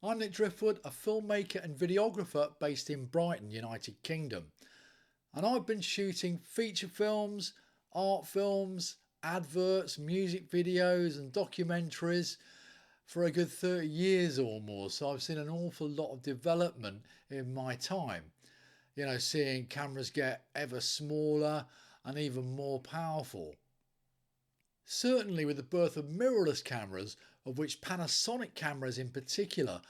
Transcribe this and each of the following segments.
I'm Nick Driftwood, a filmmaker and videographer based in Brighton, United Kingdom. And I've been shooting feature films, art films, adverts, music videos and documentaries for a good 30 years or more. So I've seen an awful lot of development in my time. Seeing cameras get ever smaller and even more powerful. Certainly with the birth of mirrorless cameras, of which Panasonic cameras in particular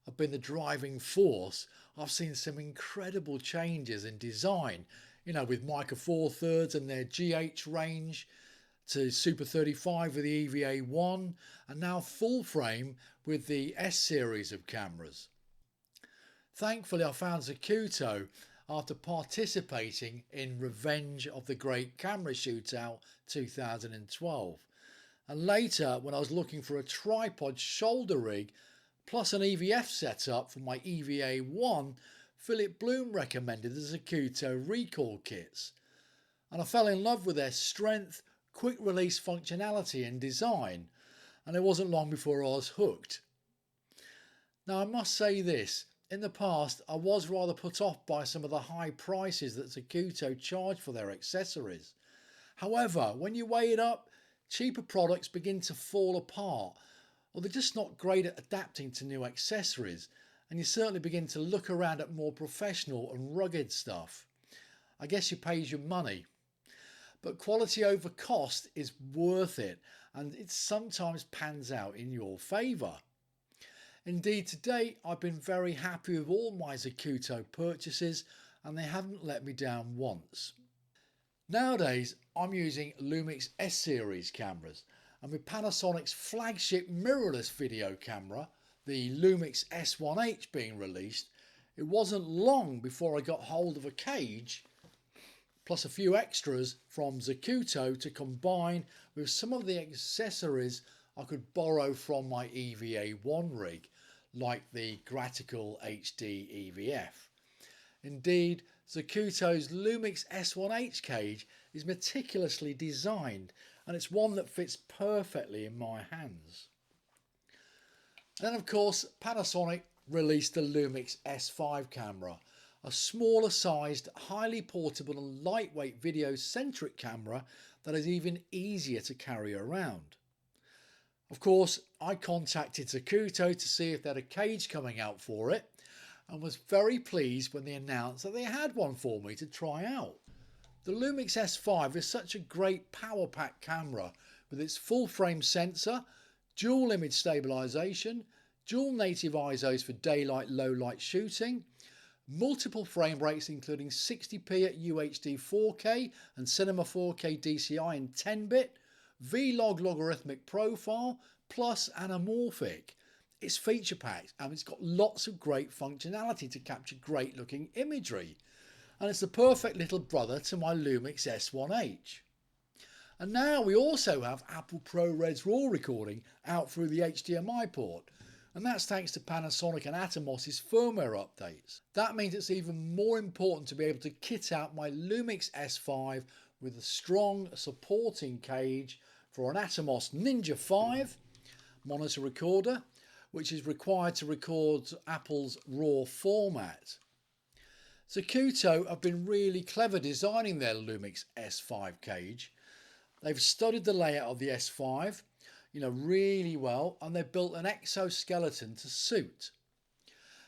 have been the driving force, I've seen some incredible changes in design, with Micro Four Thirds and their GH range, to Super 35 with the EVA1, and now full frame with the S series of cameras. Thankfully I found Zacuto after participating in Revenge of the Great Camera Shootout 2012. And later, when I was looking for a tripod shoulder rig plus an EVF setup for my EVA1, Philip Bloom recommended the Zacuto Recoil kits. And I fell in love with their strength, quick release functionality and design, and it wasn't long before I was hooked. Now I must say this, in the past I was rather put off by some of the high prices that Zacuto charge for their accessories. However, when you weigh it up, cheaper products begin to fall apart, or they're just not great at adapting to new accessories, and you certainly begin to look around at more professional and rugged stuff. I guess you pay your money. But quality over cost is worth it, and it sometimes pans out in your favour. Indeed, to date I've been very happy with all my Zacuto purchases, and they haven't let me down once. Nowadays I'm using Lumix S series cameras, and with Panasonic's flagship mirrorless video camera, the Lumix S1H, being released, it wasn't long before I got hold of a cage plus a few extras from Zacuto to combine with some of the accessories I could borrow from my EVA1 rig, like the Gratical HD EVF. Indeed, Zacuto's Lumix S1H cage is meticulously designed, and it's one that fits perfectly in my hands. And then of course Panasonic released the Lumix S5 camera, a smaller sized, highly portable and lightweight video-centric camera that is even easier to carry around. Of course, I contacted Zacuto to see if they had a cage coming out for it, and was very pleased when they announced that they had one for me to try out. The Lumix S5 is such a great power pack camera with its full frame sensor, dual image stabilization, dual native ISOs for daylight low light shooting, multiple frame rates including 60p at UHD 4K and Cinema 4K DCI in 10-bit, V-Log logarithmic profile, plus anamorphic. It's feature packed and it's got lots of great functionality to capture great looking imagery. And it's the perfect little brother to my Lumix S1H. And now we also have Apple ProRes RAW recording out through the HDMI port. And that's thanks to Panasonic and Atomos's firmware updates. That means it's even more important to be able to kit out my Lumix S5 with a strong supporting cage for an Atomos Ninja 5 monitor recorder, which is required to record Apple's RAW format. Zacuto have been really clever designing their Lumix S5 cage. They've studied the layout of the S5, really well, and they've built an exoskeleton to suit.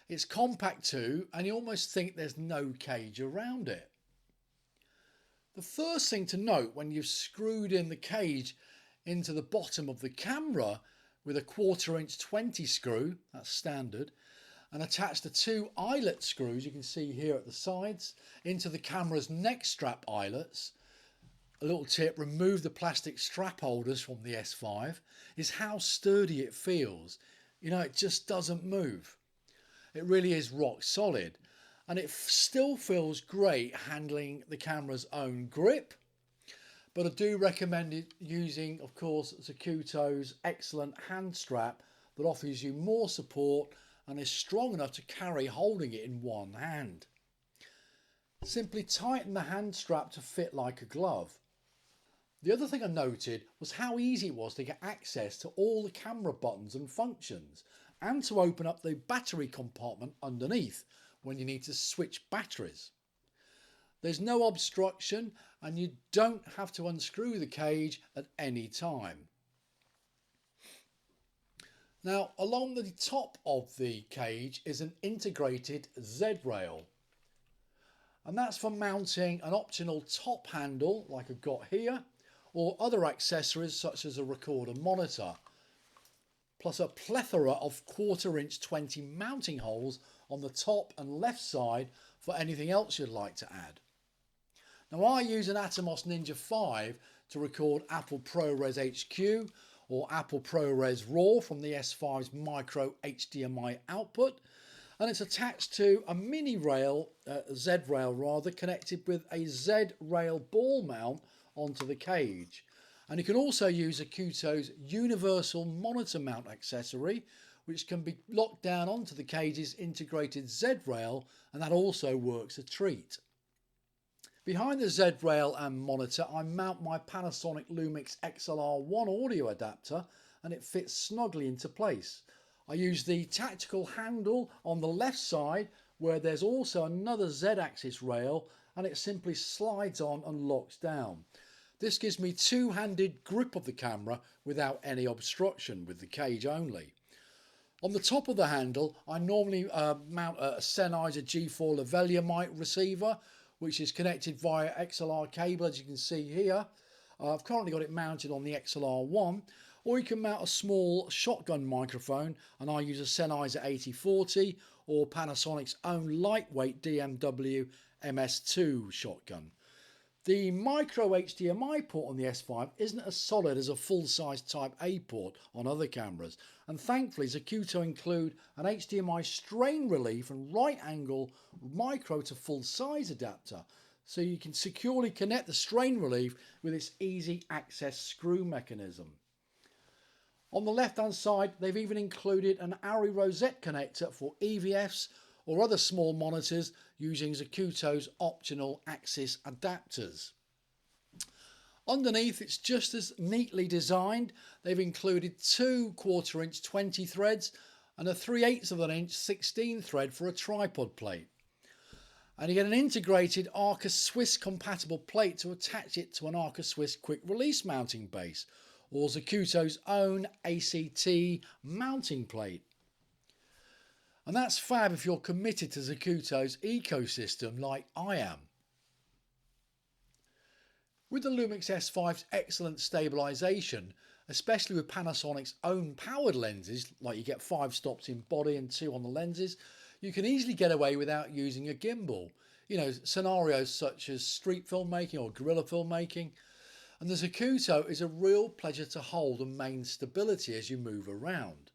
It's compact too, and you almost think there's no cage around it. The first thing to note when you've screwed in the cage into the bottom of the camera with a 1/4 inch 20 screw, that's standard, and attach the two eyelet screws you can see here at the sides into the camera's neck strap eyelets. A little tip, remove the plastic strap holders from the S5, is how sturdy it feels. It just doesn't move. It really is rock solid, and it still feels great handling the camera's own grip. But I do recommend it using, of course, Zacuto's excellent hand strap that offers you more support and is strong enough to carry holding it in one hand. Simply tighten the hand strap to fit like a glove. The other thing I noted was how easy it was to get access to all the camera buttons and functions, and to open up the battery compartment underneath when you need to switch batteries. There's no obstruction and you don't have to unscrew the cage at any time. Now, along the top of the cage is an integrated Z rail, and that's for mounting an optional top handle like I've got here, or other accessories such as a recorder monitor, plus a plethora of 1/4 inch 20 mounting holes on the top and left side for anything else you'd like to add. Now, I use an Atomos Ninja 5 to record Apple ProRes HQ or Apple ProRes RAW from the S5's micro HDMI output, and it's attached to a mini rail, Z rail rather, connected with a Z rail ball mount onto the cage. And you can also use Zacuto's universal monitor mount accessory, which can be locked down onto the cage's integrated Z rail, and that also works a treat. Behind the Z rail and monitor, I mount my Panasonic Lumix XLR1 audio adapter, and it fits snugly into place. I use the tactical handle on the left side, where there's also another Z-axis rail, and it simply slides on and locks down. This gives me two-handed grip of the camera without any obstruction, with the cage only. On the top of the handle, I normally mount a 𝐂𝐚𝐦𝐢𝐿 𝐿 mic receiver, which is connected via XLR cable, as you can see here. I've currently got it mounted on the XLR1, or you can mount a small shotgun microphone, and I use a Sennheiser 8040 or Panasonic's own lightweight DMW MS2 shotgun. The micro HDMI port on the S5 isn't as solid as a full-size Type A port on other cameras, and thankfully Zacuto include an HDMI strain relief and right angle micro to full-size adapter, so you can securely connect the strain relief with its easy access screw mechanism. On the left hand side, they've even included an ARRI rosette connector for EVFs or other small monitors using Zacuto's optional axis adapters. Underneath, it's just as neatly designed. They've included two 1/4 inch 20 threads and a 3/8 of an inch 16 thread for a tripod plate. And you get an integrated 𝐻𝐴 compatible plate to attach it to an 𝐻𝐴 quick release mounting base, or Zacuto's own ACT mounting plate. And that's fab if you're committed to Zacuto's ecosystem like I am. With the Lumix S5's excellent stabilization, especially with Panasonic's own powered lenses, like you get 5 stops in body and 2 on the lenses, you can easily get away without using a gimbal. You know, scenarios such as street filmmaking or guerrilla filmmaking. And the Zacuto is a real pleasure to hold and maintain stability as you move around.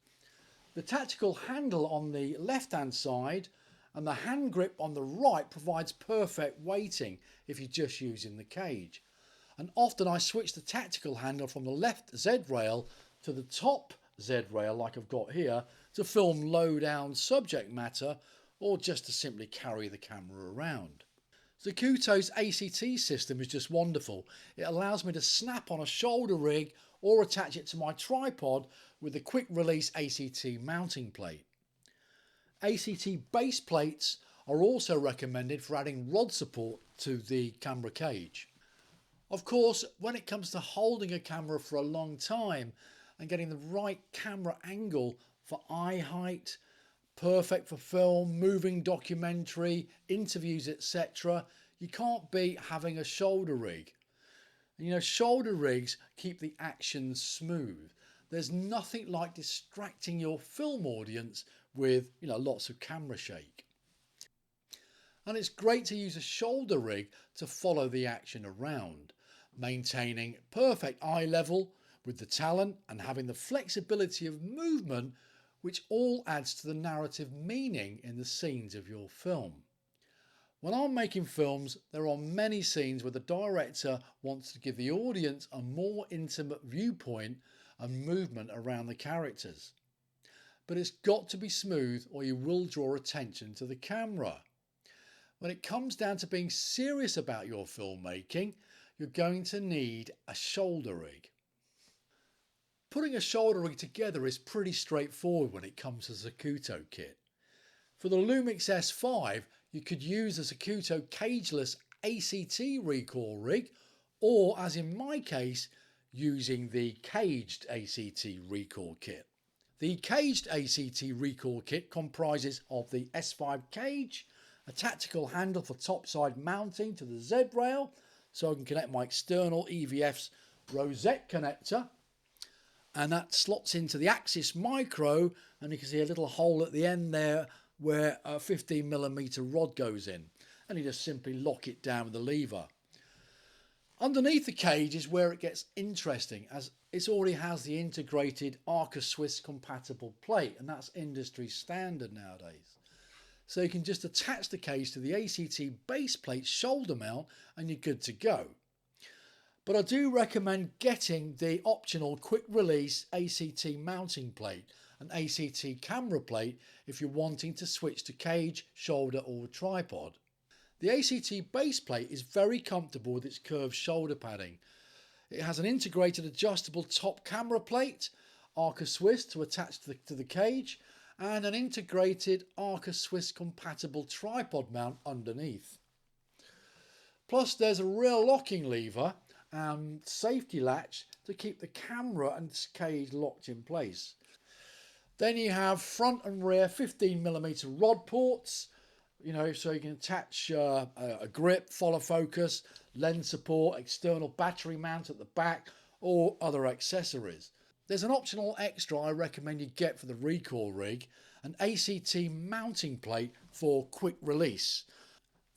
The tactical handle on the left hand side and the hand grip on the right provides perfect weighting if you're just using the cage. And often I switch the tactical handle from the left Z rail to the top Z rail like I've got here to film low down subject matter, or just to simply carry the camera around. Zacuto's ACT system is just wonderful. It allows me to snap on a shoulder rig or attach it to my tripod with the quick release ACT mounting plate. ACT base plates are also recommended for adding rod support to the camera cage. Of course, when it comes to holding a camera for a long time and getting the right camera angle for eye height, perfect for film, moving documentary, interviews, etc., you can't beat having a shoulder rig. And, you know, shoulder rigs keep the action smooth. There's nothing like distracting your film audience with, you know, lots of camera shake. And it's great to use a shoulder rig to follow the action around, maintaining perfect eye level with the talent and having the flexibility of movement, which all adds to the narrative meaning in the scenes of your film. When I'm making films, there are many scenes where the director wants to give the audience a more intimate viewpoint and movement around the characters. But it's got to be smooth or you will draw attention to the camera. When it comes down to being serious about your filmmaking, you're going to need a shoulder rig. Putting a shoulder rig together is pretty straightforward when it comes to Zacuto kit. For the Lumix S5, you could use the Zacuto cageless ACT recoil rig, or as in my case, using the caged ACT recoil kit. The caged ACT recoil kit comprises of the S5 cage, a tactical handle for topside mounting to the Z rail, so I can connect my external EVF's rosette connector, and that slots into the Axis Micro, and you can see a little hole at the end there where a 15mm rod goes in, and you just simply lock it down with the lever. Underneath the cage is where it gets interesting, as it already has the integrated Arca-Swiss compatible plate, and that's industry standard nowadays. So you can just attach the cage to the ACT base plate shoulder mount and you're good to go. But I do recommend getting the optional quick release ACT mounting plate, an ACT camera plate, if you're wanting to switch to cage, shoulder or tripod. The ACT base plate is very comfortable with its curved shoulder padding. It has an integrated adjustable top camera plate, Arca-Swiss to attach to the cage, and an integrated Arca-Swiss compatible tripod mount underneath. Plus there's a rear locking lever and safety latch to keep the camera and cage locked in place. Then you have front and rear 15mm rod ports, so you can attach a grip, follow focus, lens support, external battery mount at the back, or other accessories. There's an optional extra I recommend you get for the recoil rig, an ACT mounting plate for quick release.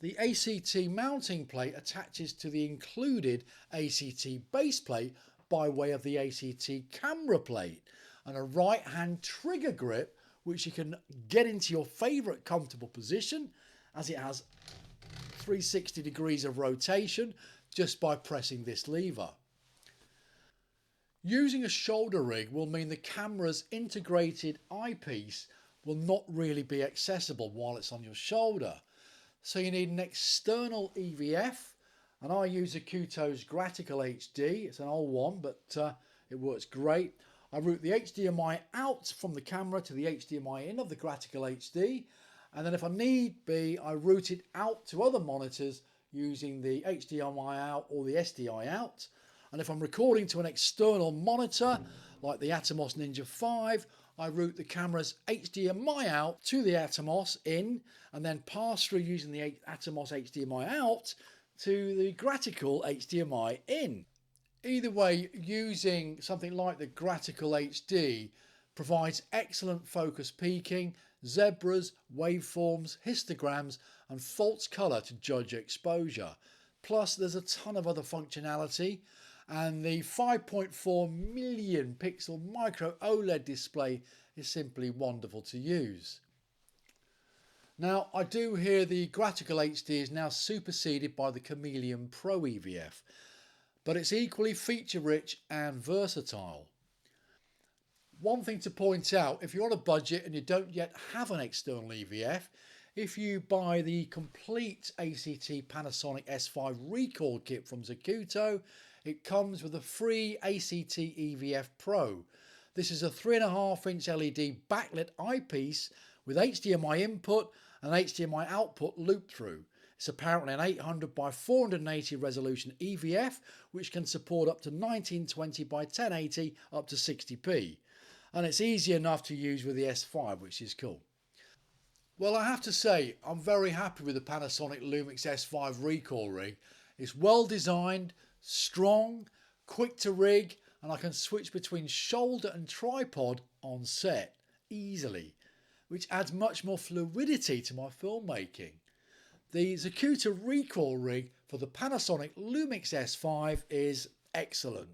The ACT mounting plate attaches to the included ACT base plate by way of the ACT camera plate, and a right hand trigger grip which you can get into your favourite comfortable position, as it has 360 degrees of rotation just by pressing this lever. Using a shoulder rig will mean the camera's integrated eyepiece will not really be accessible while it's on your shoulder. So you need an external EVF, and I use Zacuto's Gratical HD. It's an old one, but it works great. I route the HDMI out from the camera to the HDMI in of the Gratical HD, and then if I need be, I route it out to other monitors using the HDMI out or the SDI out. And if I'm recording to an external monitor, like the Atomos Ninja 5, I route the camera's HDMI out to the Atomos in, and then pass through using the Atomos HDMI out to the Gratical HDMI in. Either way, using something like the Gratical HD provides excellent focus peaking, zebras, waveforms, histograms, and false colour to judge exposure. Plus, there's a ton of other functionality, and the 5.4 million pixel micro OLED display is simply wonderful to use. Now, I do hear the Gratical HD is now superseded by the Chameleon Pro EVF, but it's equally feature rich and versatile. One thing to point out, if you're on a budget and you don't yet have an external EVF, if you buy the complete ACT Panasonic S5 recoil kit from Zacuto, it comes with a free ACT EVF Pro. This is a 3.5-inch LED backlit eyepiece with HDMI input and HDMI output loop through. It's apparently an 800 by 480 resolution EVF, which can support up to 1920 by 1080 up to 60p. And it's easy enough to use with the S5, which is cool. Well, I have to say, I'm very happy with the Panasonic Lumix S5 recoil rig. It's well designed, strong, quick to rig, and I can switch between shoulder and tripod on set easily, which adds much more fluidity to my filmmaking. The Zacuto recoil rig for the Panasonic Lumix S5 is excellent.